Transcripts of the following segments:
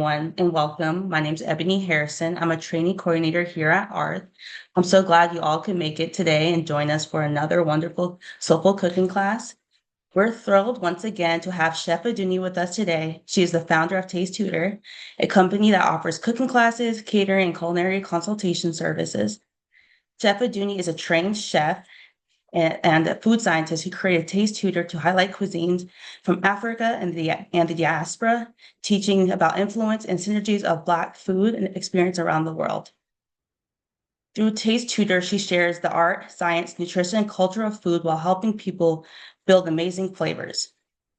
And welcome. My name is Ebony Harrison. I'm a training coordinator here at ARTH. I'm so glad you all could make it today and join us for another wonderful Soulful cooking class. We're thrilled once again to have Chef Adunni with us today. She is the founder of Taste Tutor, a company that offers cooking classes, catering, and culinary consultation services. Chef Adunni is a trained chef and a food scientist who created Taste Tutor to highlight cuisines from Africa and the diaspora, teaching about influence and synergies of Black food and experience around the world. Through Taste Tutor, she shares the art, science, nutrition, and culture of food while helping people build amazing flavors.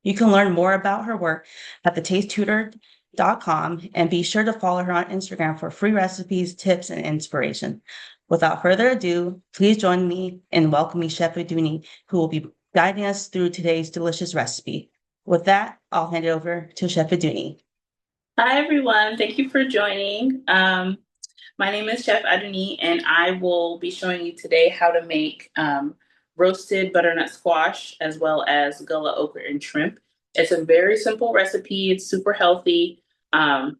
You can learn more about her work at thetastetutor.com and be sure to follow her on Instagram for free recipes, tips, and inspiration. Without further ado, please join me in welcoming Chef Adunni, who will be guiding us through today's delicious recipe. With that, I'll hand it over to Chef Adunni. Hi, everyone. Thank you for joining. My name is Chef Adunni, and I will be showing you today how to make roasted butternut squash as well as Gullah Okra and shrimp. It's a very simple recipe. It's super healthy, and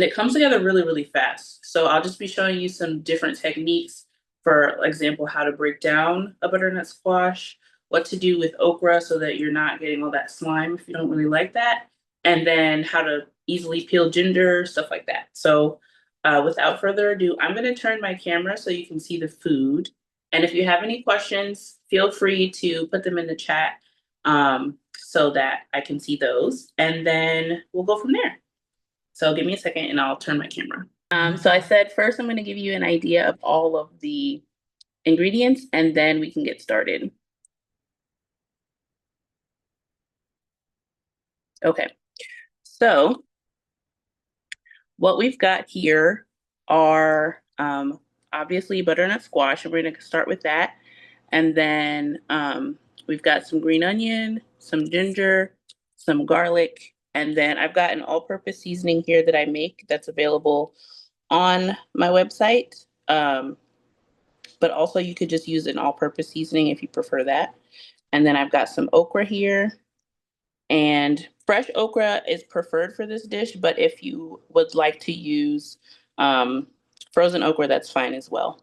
it comes together really, really fast. So I'll just be showing you some different techniques. For example, how to break down a butternut squash, what to do with okra so that you're not getting all that slime if you don't really like that, and then how to easily peel ginger, stuff like that. So without further ado, I'm going to turn my camera so you can see the food. And if you have any questions, feel free to put them in the chat so that I can see those. And then we'll go from there. So give me a second and I'll turn my camera. So I said first I'm going to give you an idea of all of the ingredients and then we can get started. Okay, so what we've got here are obviously butternut squash, and we're going to start with that. And then we've got some green onion, some ginger, some garlic, and then I've got an all-purpose seasoning here that I make that's available on my website. But also you could just use an all-purpose seasoning if you prefer that. And then I've got some okra here. And fresh okra is preferred for this dish, but if you would like to use frozen okra, that's fine as well.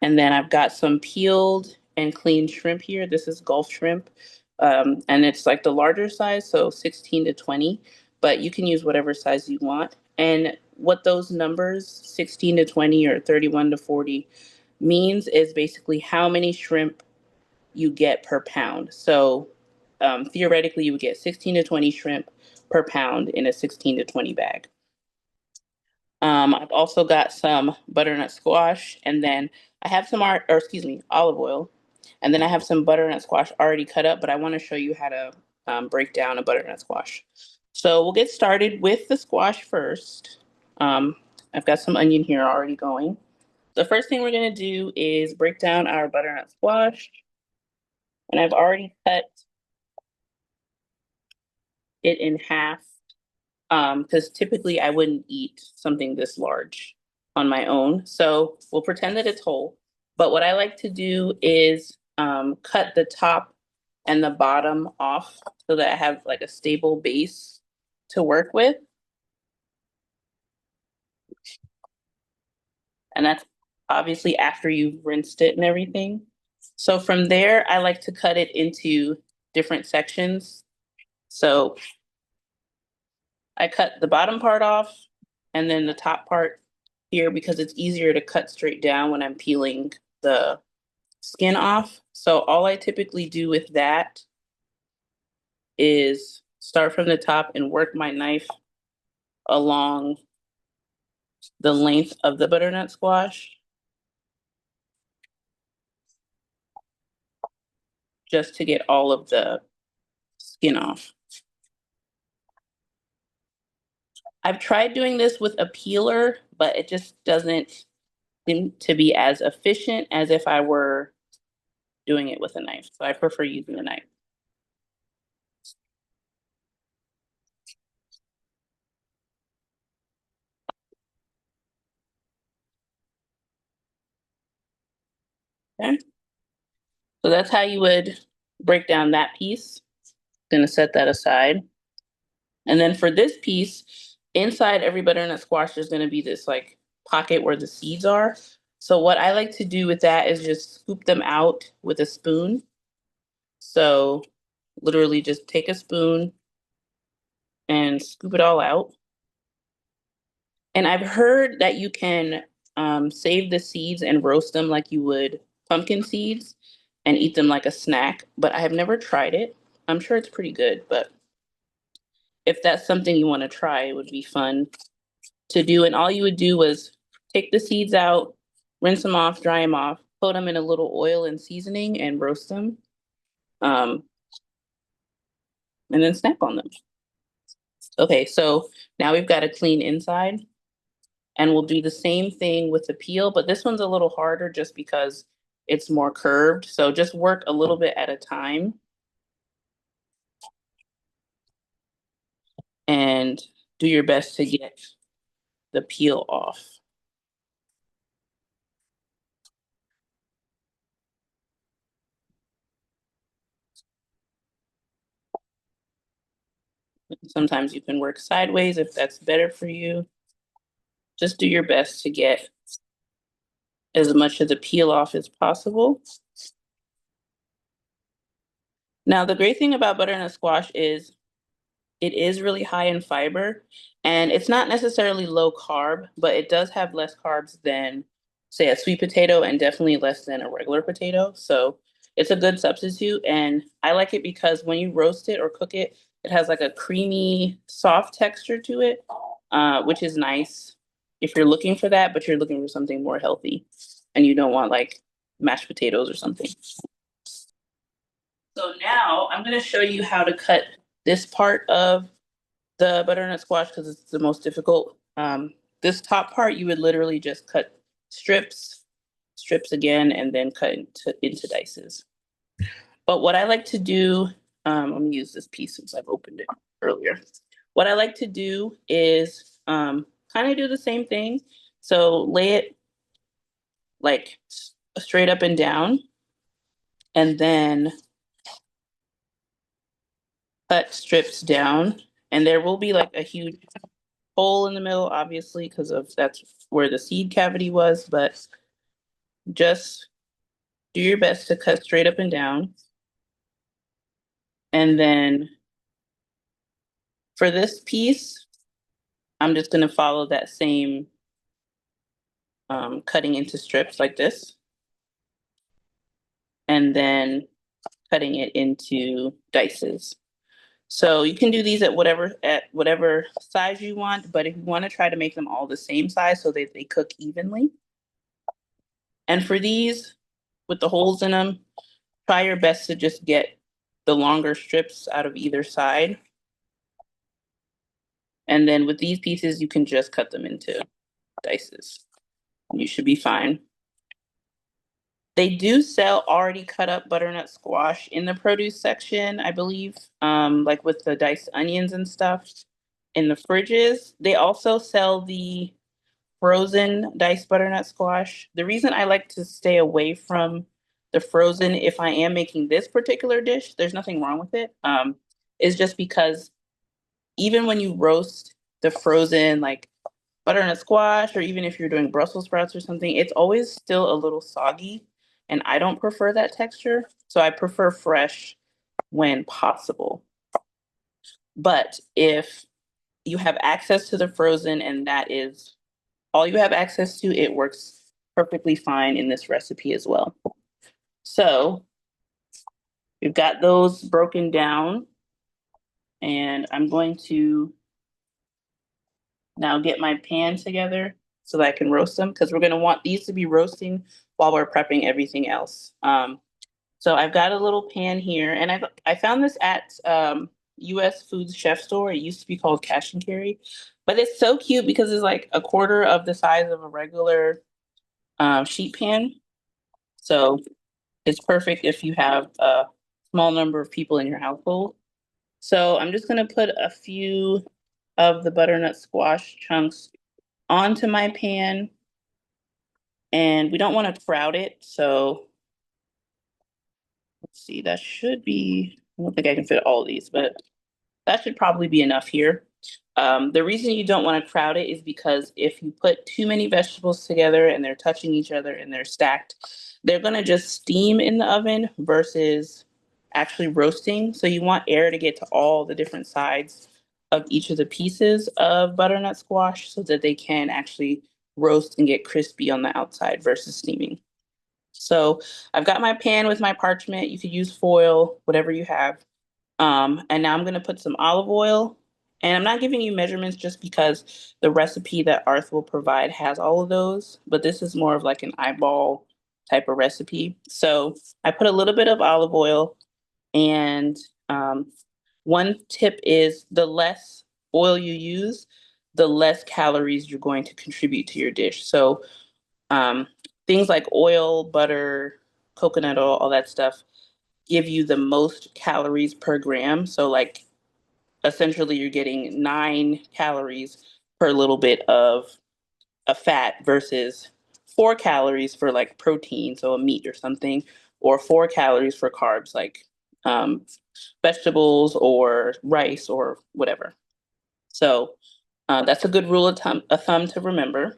And then I've got some peeled and cleaned shrimp here. This is Gulf shrimp. And it's like the larger size, so 16 to 20, but you can use whatever size you want. And what those numbers, 16 to 20 or 31 to 40, means is basically how many shrimp you get per pound. So theoretically, you would get 16 to 20 shrimp per pound in a 16 to 20 bag. I've also got some butternut squash, and then I have some olive oil, and then I have some butternut squash already cut up, but I want to show you how to break down a butternut squash. So we'll get started with the squash first. I've got some onion here already going. The first thing we're going to do is break down our butternut squash, and I've already cut it in half because typically I wouldn't eat something this large on my own. So we'll pretend that it's whole. But what I like to do is cut the top and the bottom off so that I have like a stable base to work with. And that's obviously after you've rinsed it and everything. So from there, I like to cut it into different sections. So I cut the bottom part off and then the top part here because it's easier to cut straight down when I'm peeling the skin off. So all I typically do with that is start from the top and work my knife along the length of the butternut squash just to get all of the skin off. I've tried doing this with a peeler, but it just doesn't seem to be as efficient as if I were doing it with a knife. So I prefer using a knife. Okay. So that's how you would break down that piece. Gonna set that aside. And then for this piece, inside every butternut squash, there's going to be this like pocket where the seeds are. So what I like to do with that is just scoop them out with a spoon. So literally just take a spoon and scoop it all out. And I've heard that you can save the seeds and roast them like you would pumpkin seeds and eat them like a snack, but I have never tried it. I'm sure it's pretty good, but if that's something you want to try, it would be fun to do. And all you would do was take the seeds out, rinse them off, dry them off, put them in a little oil and seasoning and roast them, um, and then snack on them. Okay, so now we've got a clean inside. And we'll do the same thing with the peel, but this one's a little harder just because it's more curved. So just work a little bit at a time and do your best to get the peel off. Sometimes you can work sideways if that's better for you. Just do your best to get as much of the peel off as possible. Now, the great thing about butternut squash is it is really high in fiber, and it's not necessarily low carb, but it does have less carbs than, say, a sweet potato, and definitely less than a regular potato. So it's a good substitute, and I like it because when you roast it or cook it, it has like a creamy, soft texture to it, which is nice if you're looking for that, but you're looking for something more healthy, and you don't want like mashed potatoes or something. So now I'm going to show you how to cut this part of the butternut squash because it's the most difficult. This top part, you would literally just cut strips, strips again, and then cut into dices. But what I like to do, let me use this piece since I've opened it earlier. What I like to do is kind of do the same thing. So lay it like straight up and down, and then cut strips down. And there will be like a huge hole in the middle, obviously, because of that's where the seed cavity was, but just do your best to cut straight up and down. And then for this piece, I'm just going to follow that same cutting into strips like this. And then cutting it into dices. So you can do these at whatever size you want, but if you want to try to make them all the same size so that they cook evenly. And for these, with the holes in them, try your best to just get the longer strips out of either side. And then with these pieces, you can just cut them into dices. You should be fine. They do sell already cut up butternut squash in the produce section, I believe, like with the diced onions and stuff in the fridges. They also sell the frozen diced butternut squash. The reason I like to stay away from the frozen, if I am making this particular dish, there's nothing wrong with it, is just because even when you roast the frozen, like butternut squash, or even if you're doing Brussels sprouts or something, it's always still a little soggy. And I don't prefer that texture. So I prefer fresh when possible. But if you have access to the frozen and that is all you have access to, it works perfectly fine in this recipe as well. So we've got those broken down, and I'm going to now get my pan together so that I can roast them because we're going to want these to be roasting while we're prepping everything else. So I've got a little pan here, and I found this at US Foods Chef Store. It used to be called Cash and Carry, but it's so cute because it's like a quarter of the size of a regular sheet pan. So it's perfect if you have a small number of people in your household. So I'm just going to put a few of the butternut squash chunks onto my pan, and we don't want to crowd it. So let's see, that should be, I don't think I can fit all these, but that should probably be enough here. The reason you don't want to crowd it is because if you put too many vegetables together and they're touching each other and they're stacked, they're going to just steam in the oven versus actually roasting. So you want air to get to all the different sides of each of the pieces of butternut squash so that they can actually roast and get crispy on the outside versus steaming. So I've got my pan with my parchment. You could use foil, whatever you have. And now I'm going to put some olive oil. And I'm not giving you measurements just because the recipe that Arth will provide has all of those, but this is more of like an eyeball type of recipe. So I put a little bit of olive oil, and one tip is the less oil you use, the less calories you're going to contribute to your dish. So um, things like oil, butter, coconut oil, all that stuff give you the most calories per gram. So like essentially you're getting 9 calories per little bit of a fat versus 4 calories for like protein, so a meat or something, or 4 calories for carbs like um, vegetables or rice or whatever. So that's a good rule of thumb to remember.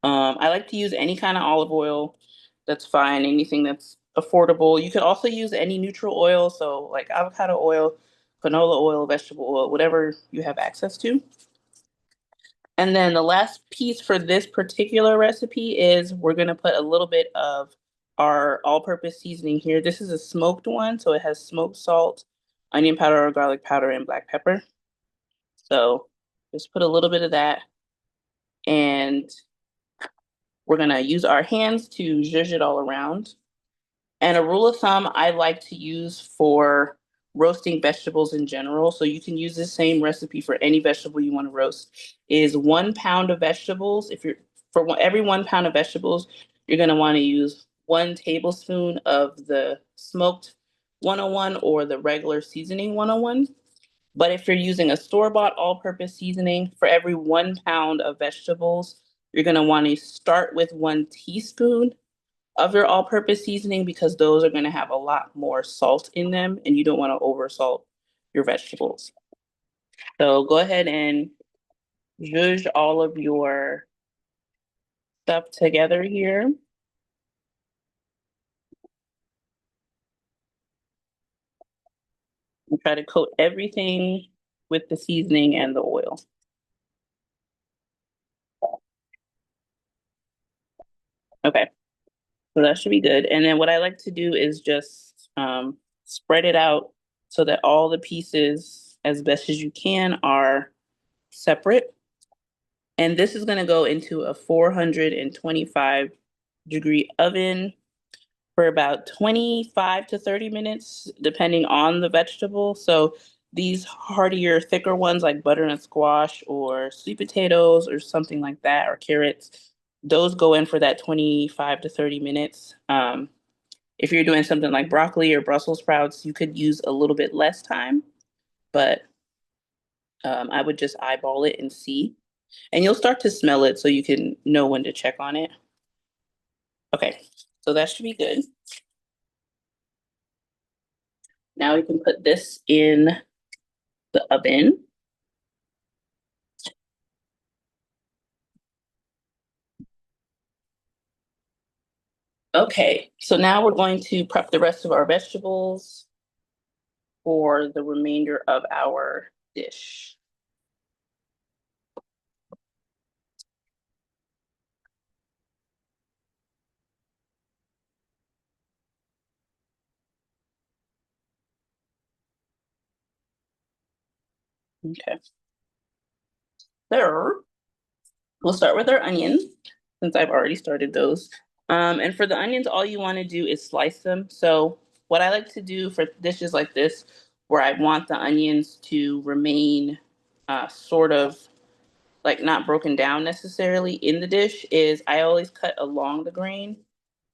I like to use any kind of olive oil. That's fine. Anything that's affordable. You could also use any neutral oil, so like avocado oil, canola oil, vegetable oil, whatever you have access to. And then the last piece for this particular recipe is we're going to put a little bit of our all-purpose seasoning here. This is a smoked one, so it has smoked salt, onion powder or garlic powder, and black pepper. So just put a little bit of that, and we're going to use our hands to zhuzh it all around. And a rule of thumb I like to use for roasting vegetables in general, so you can use the same recipe for any vegetable you want to roast, is 1 pound of vegetables. If you're every 1 pound of vegetables, you're going to want to use 1 tablespoon of the smoked 101 or the regular seasoning 101. But if you're using a store-bought all-purpose seasoning, for every 1 pound of vegetables, you're going to want to start with 1 teaspoon of your all-purpose seasoning because those are going to have a lot more salt in them and you don't want to oversalt your vegetables. So go ahead and zhuzh all of your stuff together here. And try to coat everything with the seasoning and the oil. Okay, so that should be good. And then what I like to do is just spread it out so that all the pieces, as best as you can, are separate. And this is going to go into a 425-degree oven for about 25 to 30 minutes, depending on the vegetable. So these heartier, thicker ones like butternut squash or sweet potatoes or something like that, or carrots, those go in for that 25 to 30 minutes. If you're doing something like broccoli or Brussels sprouts, you could use a little bit less time, but I would just eyeball it and see. And you'll start to smell it so you can know when to check on it. Okay, so that should be good. Now we can put this in the oven. Okay, so now we're going to prep the rest of our vegetables for the remainder of our dish. Okay, so we'll start with our onions since I've already started those. And for the onions, all you want to do is slice them. So what I like to do for dishes like this, where I want the onions to remain sort of like not broken down necessarily in the dish, is I always cut along the grain.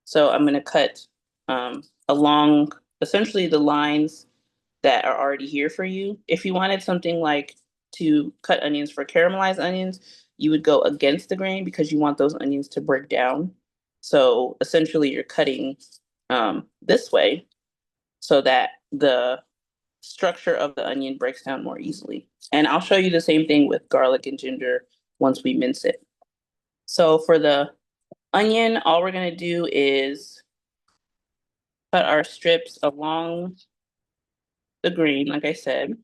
So I'm going to cut along essentially the lines that are already here for you. If you wanted something like to cut onions for caramelized onions, you would go against the grain because you want those onions to break down. So essentially, you're cutting this way so that the structure of the onion breaks down more easily. And I'll show you the same thing with garlic and ginger once we mince it. So for the onion, all we're gonna do is cut our strips along the grain, like I said.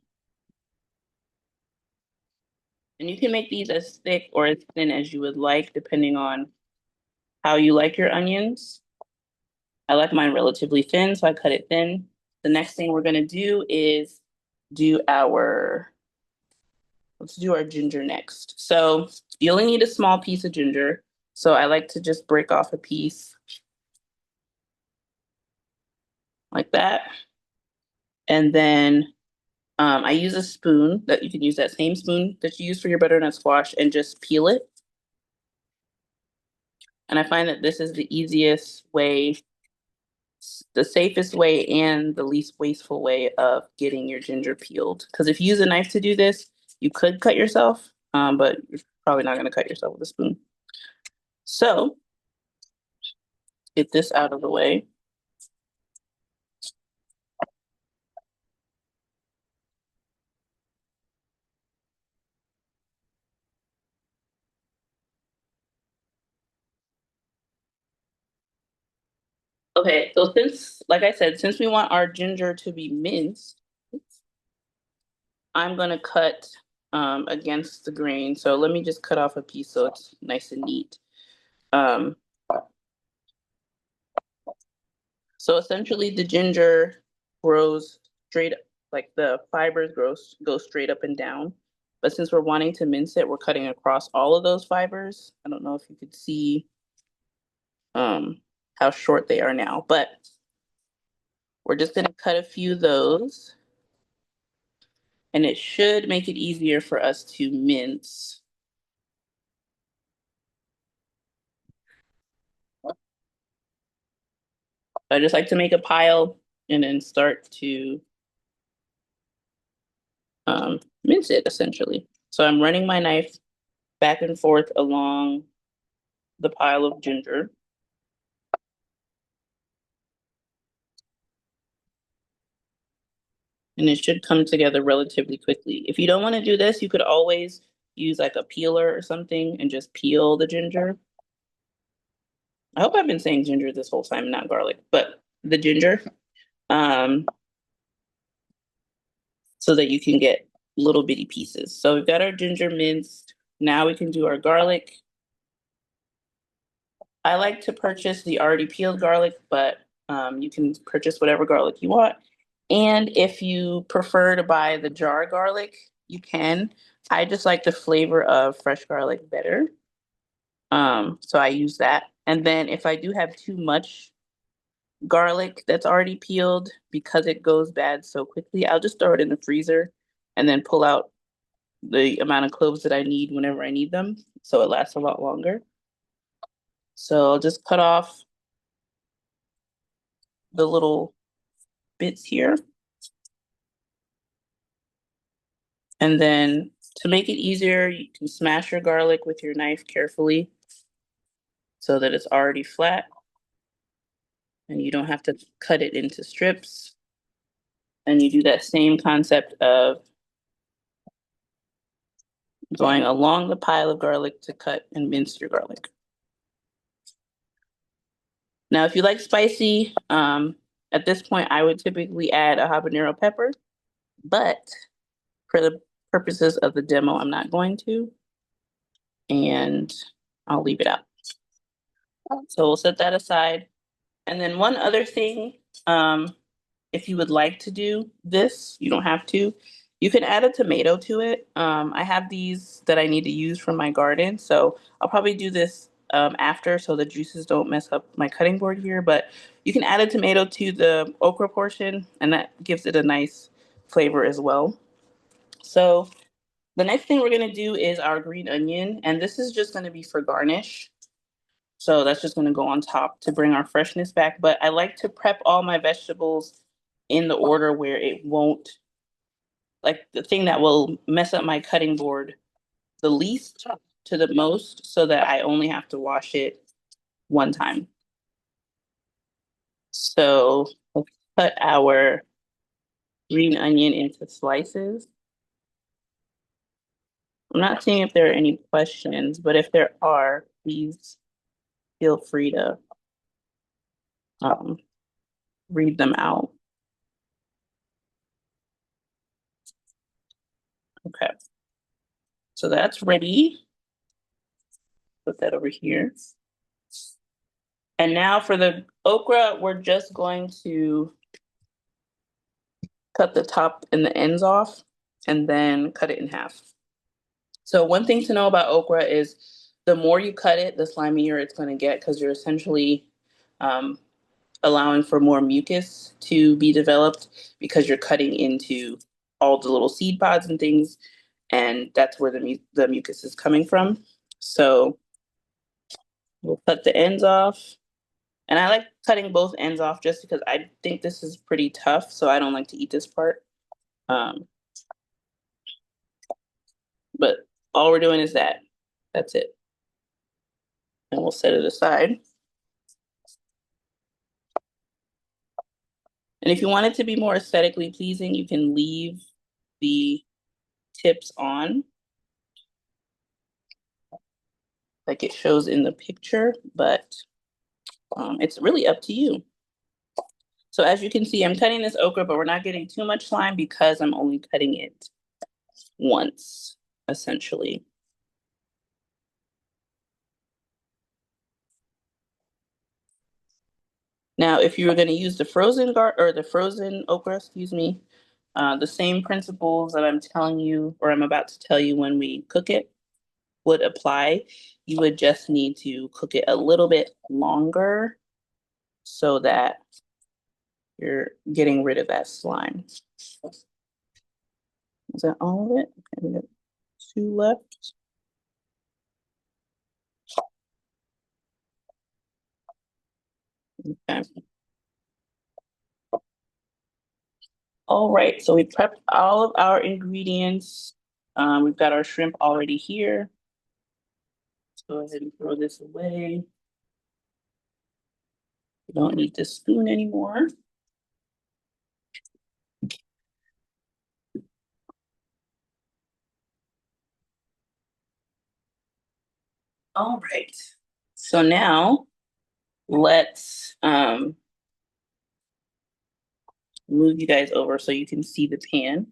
And you can make these as thick or as thin as you would like, depending on how you like your onions. I like mine relatively thin, so I cut it thin. The next thing we're gonna do is do our, let's do our ginger next. So you only need a small piece of ginger. So I like to just break off a piece like that. And then I use a spoon that you can use, that same spoon that you use for your butternut squash, and just peel it. And I find that this is the easiest way, the safest way, and the least wasteful way of getting your ginger peeled. Because if you use a knife to do this, you could cut yourself, but you're probably not going to cut yourself with a spoon. So get this out of the way. Okay, so since, like I said, since we want our ginger to be minced, I'm gonna cut against the grain. So let me just cut off a piece so it's nice and neat. Um, so essentially the ginger grows straight, like the fibers go straight up and down. But since we're wanting to mince it, we're cutting across all of those fibers. I don't know if you could see how short they are now, but we're just gonna cut a few of those. And it should make it easier for us to mince. I just like to make a pile and then start to mince it essentially. So I'm running my knife back and forth along the pile of ginger. And it should come together relatively quickly. If you don't want to do this, you could always use like a peeler or something and just peel the ginger. I hope I've been saying ginger this whole time, not garlic, but the ginger. Um, so that you can get little bitty pieces. So we've got our ginger minced. Now we can do our garlic. I like to purchase the already peeled garlic, but you can purchase whatever garlic you want. And if you prefer to buy the jar garlic, you can. I just like the flavor of fresh garlic better. So I use that. And then if I do have too much garlic that's already peeled, because it goes bad so quickly, I'll just throw it in the freezer and then pull out the amount of cloves that I need whenever I need them. So it lasts a lot longer. So I'll just cut off the little bits here. And then to make it easier, you can smash your garlic with your knife carefully so that it's already flat and you don't have to cut it into strips. And you do that same concept of going along the pile of garlic to cut and mince your garlic. Now, if you like spicy, at this point, I would typically add a habanero pepper, but for the purposes of the demo, I'm not going to, and I'll leave it out. So we'll set that aside. And then one other thing, if you would like to do this, you don't have to. You can add a tomato to it. I have these that I need to use from my garden, so I'll probably do this after so the juices don't mess up my cutting board here. But you can add a tomato to the okra portion, and that gives it a nice flavor as well. So the next thing we're gonna do is our green onion, and this is just gonna be for garnish. So that's just gonna go on top to bring our freshness back. But I like to prep all my vegetables in the order where it won't, like the thing that will mess up my cutting board the least to the most, so that I only have to wash it one time. So let's cut our green onion into slices. I'm not seeing if there are any questions, but if there are, please feel free to um, read them out. Okay, so that's ready. Put that over here. And now for the okra, we're just going to cut the top and the ends off and then cut it in half. So one thing to know about okra is the more you cut it, the slimier it's going to get because you're essentially um, allowing for more mucus to be developed because you're cutting into all the little seed pods and things, and that's where the mucus is coming from. So we'll cut the ends off. And I like cutting both ends off just because I think this is pretty tough, so I don't like to eat this part. Um, but all we're doing is that. That's it. And we'll set it aside. And if you want it to be more aesthetically pleasing, you can leave the tips on, like it shows in the picture, but it's really up to you. So as you can see, I'm cutting this okra, but we're not getting too much slime because I'm only cutting it once, essentially. Now, if you were going to use the frozen okra, excuse me, the same principles that I'm telling you, or I'm about to tell you when we cook it, would apply. You would just need to cook it a little bit longer so that you're getting rid of that slime. Is that all of it? Okay, we got 2 left. Okay. All right, so we prepped all of our ingredients. We've got our shrimp already here. Let's go ahead and throw this away. We don't need this spoon anymore. All right, so now let's move you guys over so you can see the pan.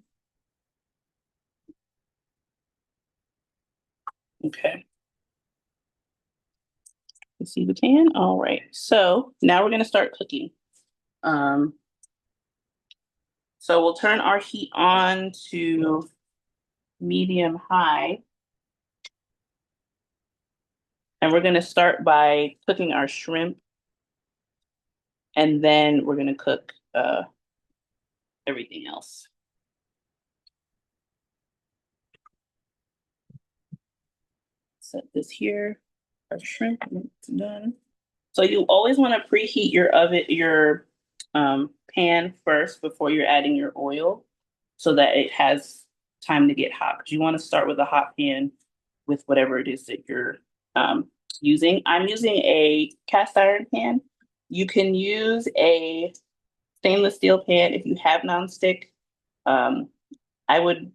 Okay. You see the pan? All right. So now we're going to start cooking. Um, so we'll turn our heat on to medium high. And we're going to start by cooking our shrimp. And then we're going to cook everything else. Set this here. Our shrimp is done. So you always want to preheat your pan first before you're adding your oil so that it has time to get hot. Because you want to start with a hot pan with whatever it is that you're using. I'm using a cast iron pan. You can use a stainless steel pan if you have nonstick. Um, I would,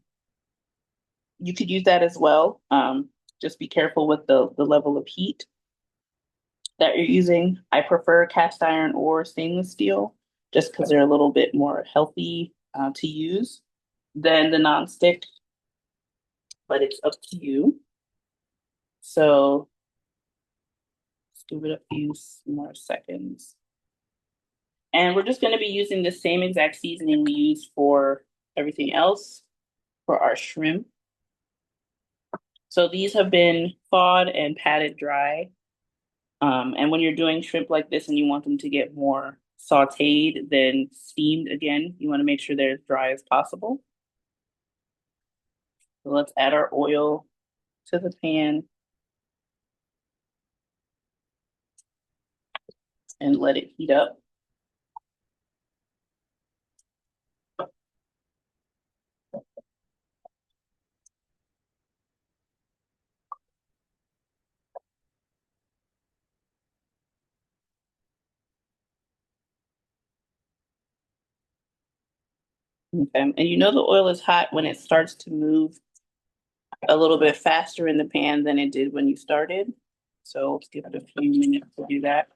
you could use that as well. Just be careful with the level of heat that you're using. I prefer cast iron or stainless steel just because they're a little bit more healthy to use than the nonstick, but it's up to you. So let's give it a few more seconds. And we're just going to be using the same exact seasoning we use for everything else for our shrimp. So these have been thawed and patted dry. And when you're doing shrimp like this and you want them to get more sauteed than steamed again, you want to make sure they're as dry as possible. So let's add our oil to the pan and let it heat up. Okay, and you know the oil is hot when it starts to move a little bit faster in the pan than it did when you started. So let's give it a few minutes to do that.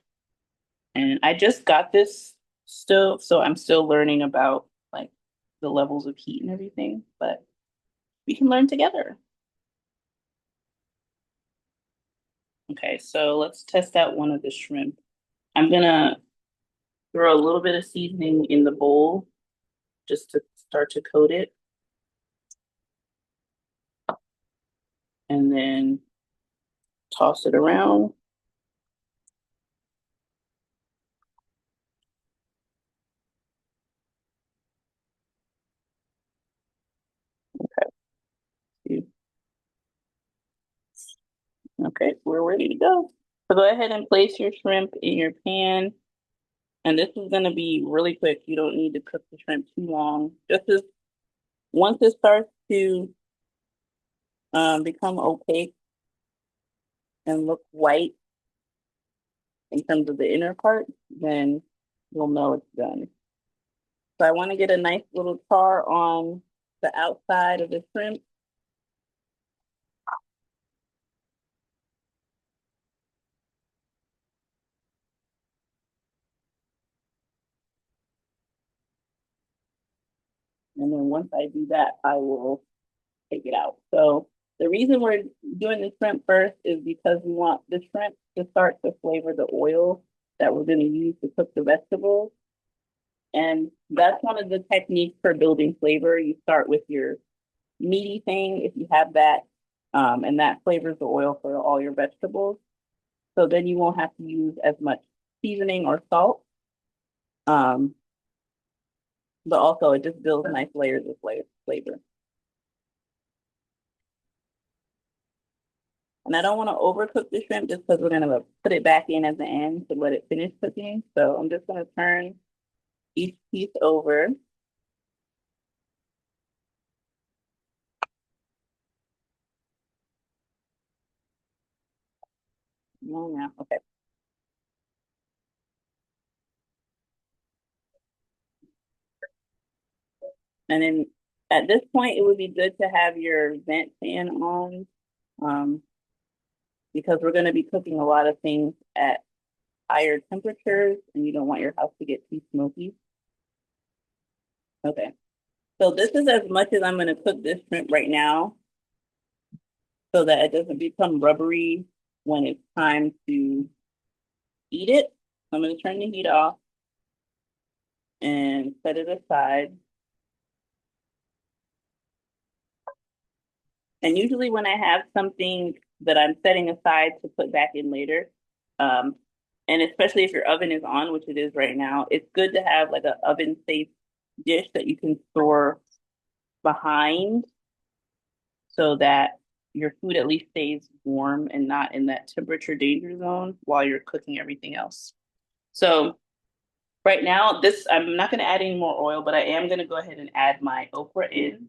And I just got this stove, so I'm still learning about like the levels of heat and everything, but we can learn together. Okay, so let's test out one of the shrimp. I'm gonna throw a little bit of seasoning in the bowl just to start to coat it. And then toss it around. Okay, we're ready to go. So go ahead and place your shrimp in your pan. And this is gonna be really quick. You don't need to cook the shrimp too long. Just as once it starts to become opaque and look white in terms of the inner part, then you'll know it's done. So I want to get a nice little char on the outside of the shrimp. And then once I do that, I will take it out. So the reason we're doing the shrimp first is because we want the shrimp to start to flavor the oil that we're going to use to cook the vegetables. And that's one of the techniques for building flavor. You start with your meaty thing, if you have that, and that flavors the oil for all your vegetables. So then you won't have to use as much seasoning or salt. Um, but also it just builds nice layers of flavor. And I don't want to overcook the shrimp just because we're going to put it back in at the end to let it finish cooking. So I'm just going to turn each piece over. Oh, yeah. Okay. And then at this point, it would be good to have your vent fan on um, because we're going to be cooking a lot of things at higher temperatures and you don't want your house to get too smoky. Okay. So this is as much as I'm going to cook this shrimp right now so that it doesn't become rubbery when it's time to eat it. I'm going to turn the heat off and set it aside. And usually when I have something that I'm setting aside to put back in later, um, and especially if your oven is on, which it is right now, it's good to have like an oven safe dish that you can store behind so that your food at least stays warm and not in that temperature danger zone while you're cooking everything else. So right now, this I'm not going to add any more oil, but I am going to go ahead and add my okra in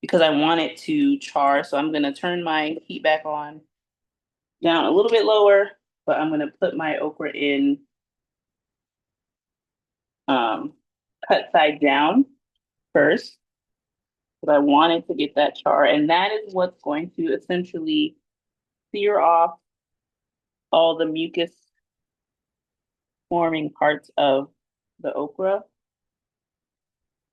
because I want it to char. So I'm going to turn my heat back on down a little bit lower, but I'm going to put my okra in um, cut side down first because I wanted to get that char. And that is what's going to essentially sear off all the mucus forming parts of the okra.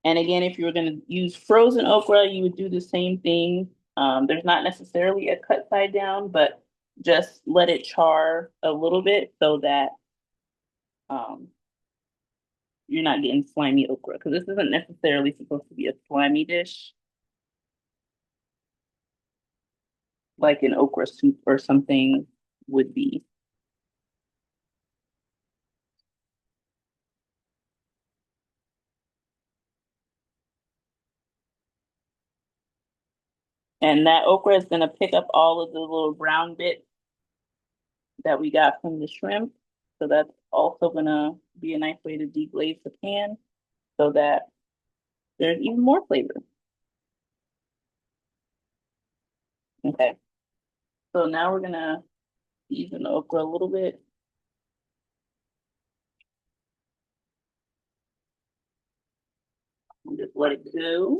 And again, if you were going to use frozen okra, you would do the same thing. There's not necessarily a cut side down, but just let it char a little bit so that um, you're not getting slimy okra because this isn't necessarily supposed to be a slimy dish like an okra soup or something would be. And that okra is going to pick up all of the little brown bits that we got from the shrimp. So that's also going to be a nice way to deglaze the pan so that there's even more flavor. Okay. So now we're going to season the okra a little bit. I'm just let it go.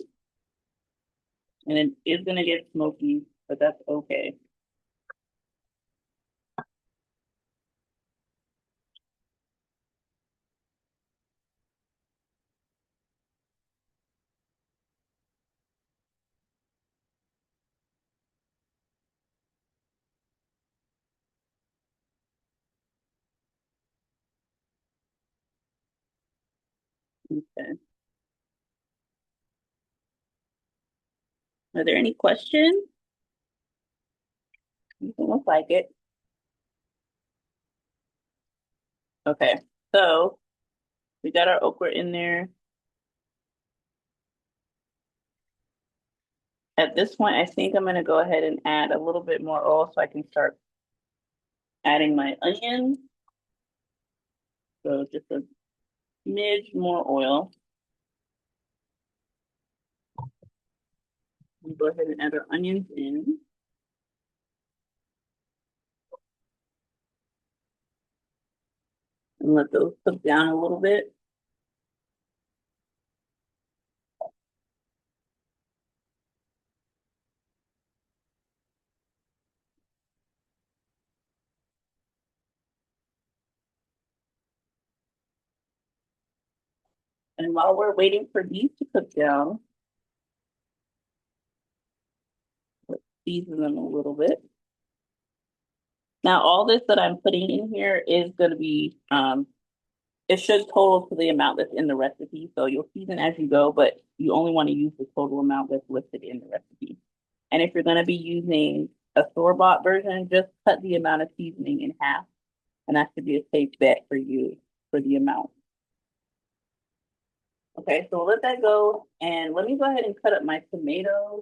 And it is gonna get smoky, but that's okay. Okay. Are there any questions? Doesn't look like it. Okay, so we got our okra in there. At this point, I think I'm gonna go ahead and add a little bit more oil so I can start adding my onions. So just a smidge more oil. We'll go ahead and add our onions in. And let those cook down a little bit. And while we're waiting for these to cook down, let's season them a little bit. Now, all this that I'm putting in here is going to be, it should total to the amount that's in the recipe. So you'll season as you go, but you only want to use the total amount that's listed in the recipe. And if you're going to be using a store-bought version, just cut the amount of seasoning in half. And that should be a safe bet for you for the amount. Okay, so we'll let that go. And let me go ahead and cut up my tomatoes,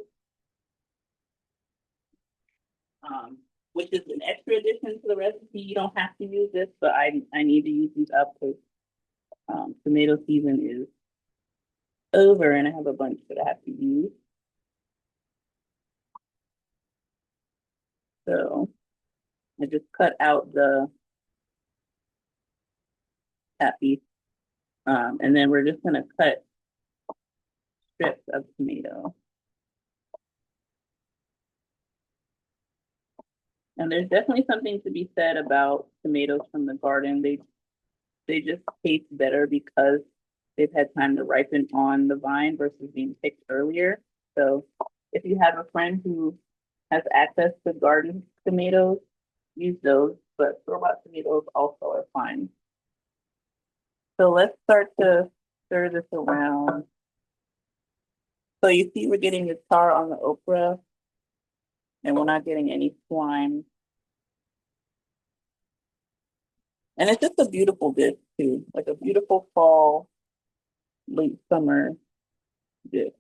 which is an extra addition to the recipe. You don't have to use this, but I need to use these up because tomato season is over and I have a bunch that I have to use. So I just cut out that piece. And then we're just gonna cut strips of tomato. And there's definitely something to be said about tomatoes from the garden. They just taste better because they've had time to ripen on the vine versus being picked earlier. So if you have a friend who has access to garden tomatoes, use those, but store-bought tomatoes also are fine. So let's start to stir this around. So you see we're getting the tar on the okra and we're not getting any slime. And it's just a beautiful dish too, like a beautiful fall, late summer dish.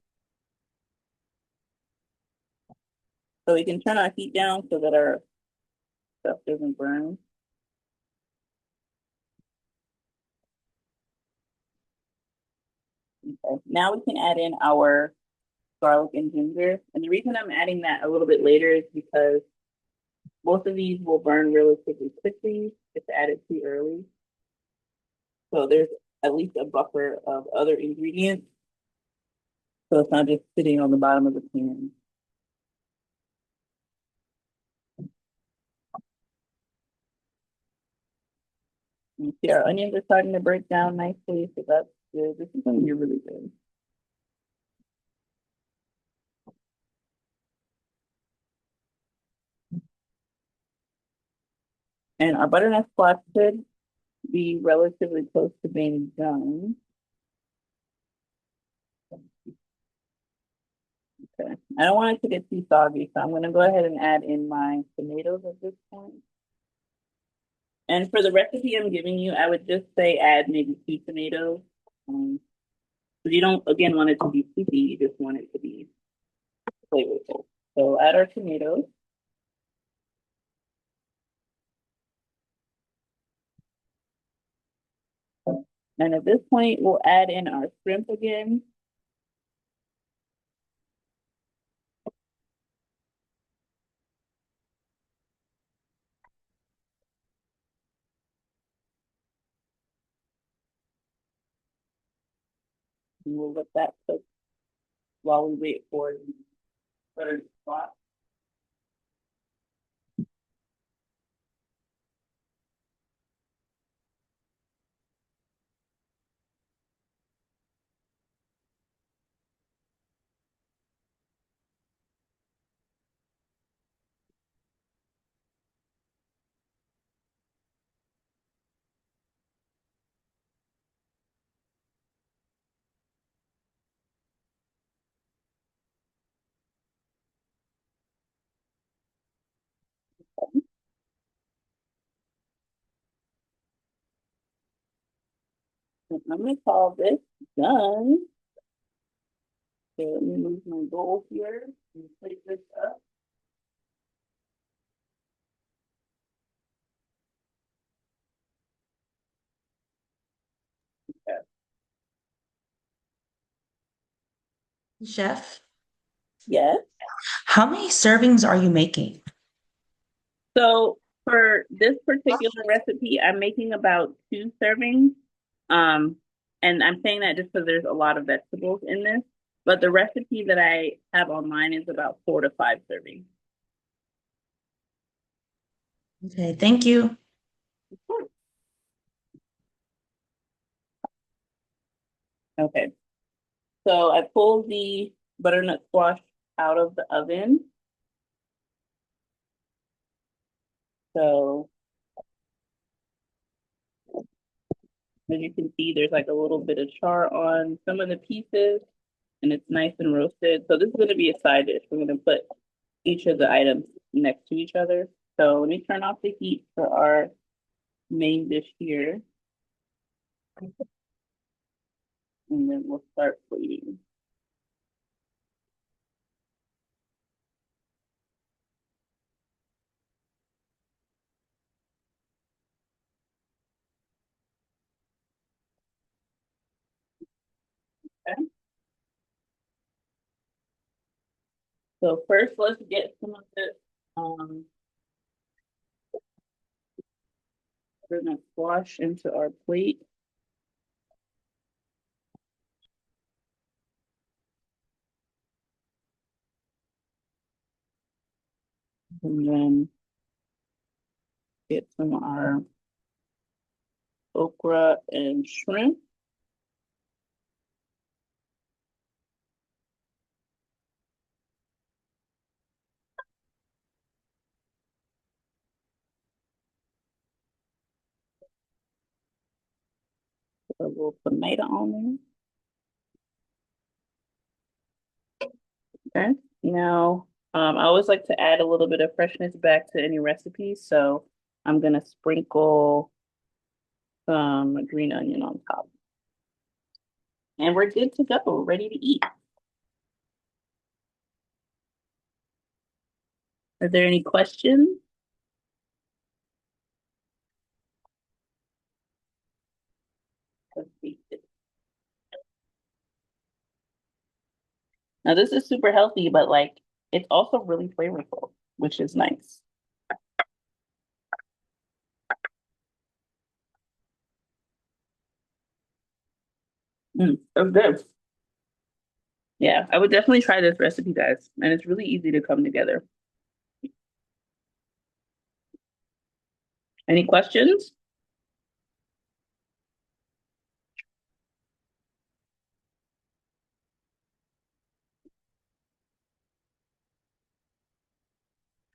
So we can turn our heat down so that our stuff doesn't burn. Okay. Now we can add in our garlic and ginger. And the reason I'm adding that a little bit later is because most of these will burn relatively quickly if added too early. So there's at least a buffer of other ingredients. So it's not just sitting on the bottom of the pan. You see our onions are starting to break down nicely, so that's good. This is going to be really good. And our butternut squash should be relatively close to being done. Okay. I don't want it to get too soggy, so I'm going to go ahead and add in my tomatoes at this point. And for the recipe I'm giving you, I would just say add maybe 2 tomatoes. But you don't, again, want it to be soupy, you just want it to be flavorful. So add our tomatoes. And at this point, we'll add in our shrimp again. And we'll let that cook while we wait for the butter to squash. I'm gonna call this done. So let me move my bowl here and plate this up. Okay. Chef, Yes. how many servings are you making? So for this particular recipe, I'm making about 2 servings. Um, and I'm saying that just because there's a lot of vegetables in this. But the recipe that I have on mine is about 4 to 5 servings. Okay, thank you. Okay. So I pulled the butternut squash out of the oven. So as you can see, there's like a little bit of char on some of the pieces, and it's nice and roasted. So this is going to be a side dish. We're going to put each of the items next to each other. So let me turn off the heat for our main dish here, and then we'll start plating. Okay. So first, let's get some of this butternut squash into our plate. And then get some of our okra and shrimp. Put a little tomato on there. Okay. Now, I always like to add a little bit of freshness back to any recipe. So I'm gonna sprinkle some green onion on top. And we're good to go. We're ready to eat. Are there any questions? Let's see. Now this is super healthy, but like it's also really flavorful, which is nice. So good. Yeah, I would definitely try this recipe, guys. And it's really easy to come together. Any questions?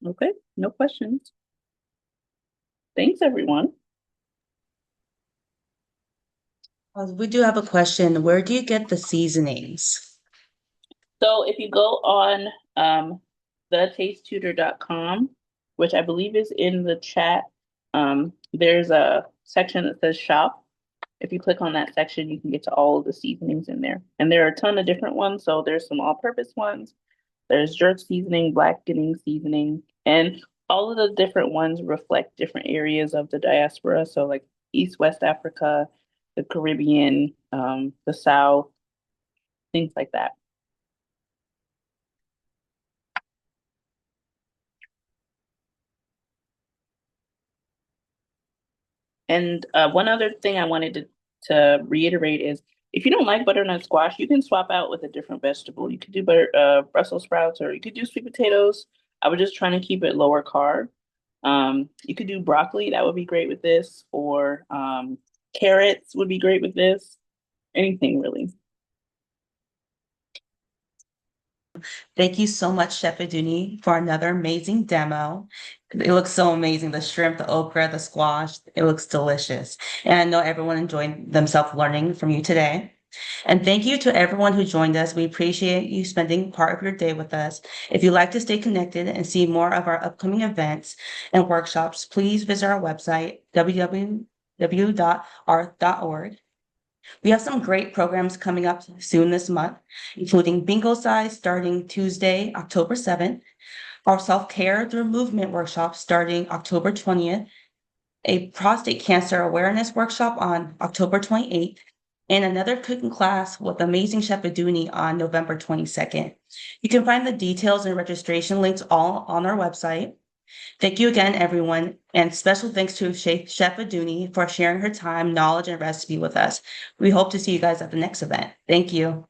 Okay, no questions. Thanks, everyone. We do have a question. Where do you get the seasonings? So if you go on thetastetutor.com, which I believe is in the chat, there's a section that says shop. If you click on that section, you can get to all of the seasonings in there. And there are a ton of different ones. So there's some all-purpose ones. There's jerk seasoning, black Guinea seasoning, and all of the different ones reflect different areas of the diaspora. So like East West Africa, the Caribbean, the South, things like that. And one other thing I wanted to reiterate is If you don't like butternut squash, you can swap out with a different vegetable. You could do Brussels sprouts, or you could do sweet potatoes. I was just trying to keep it lower carb. You could do broccoli, that would be great with this, or carrots would be great with this. Anything really. Thank you so much, Chef Adunni, for another amazing demo. It looks so amazing. The shrimp, the okra, the squash, it looks delicious. And I know everyone enjoyed themselves learning from you today. And thank you to everyone who joined us. We appreciate you spending part of your day with us. If you'd like to stay connected and see more of our upcoming events and workshops, please visit our website, www.arth.org. We have some great programs coming up soon this month, including Bingo Size starting Tuesday, October 7th, our self-care through movement workshop starting October 20th, a prostate cancer awareness workshop on October 28th, and another cooking class with amazing Chef Adunni on November 22nd. You can find the details and registration links all on our website. Thank you again, everyone, and special thanks to Chef Adunni for sharing her time, knowledge, and recipe with us. We hope to see you guys at the next event. Thank you.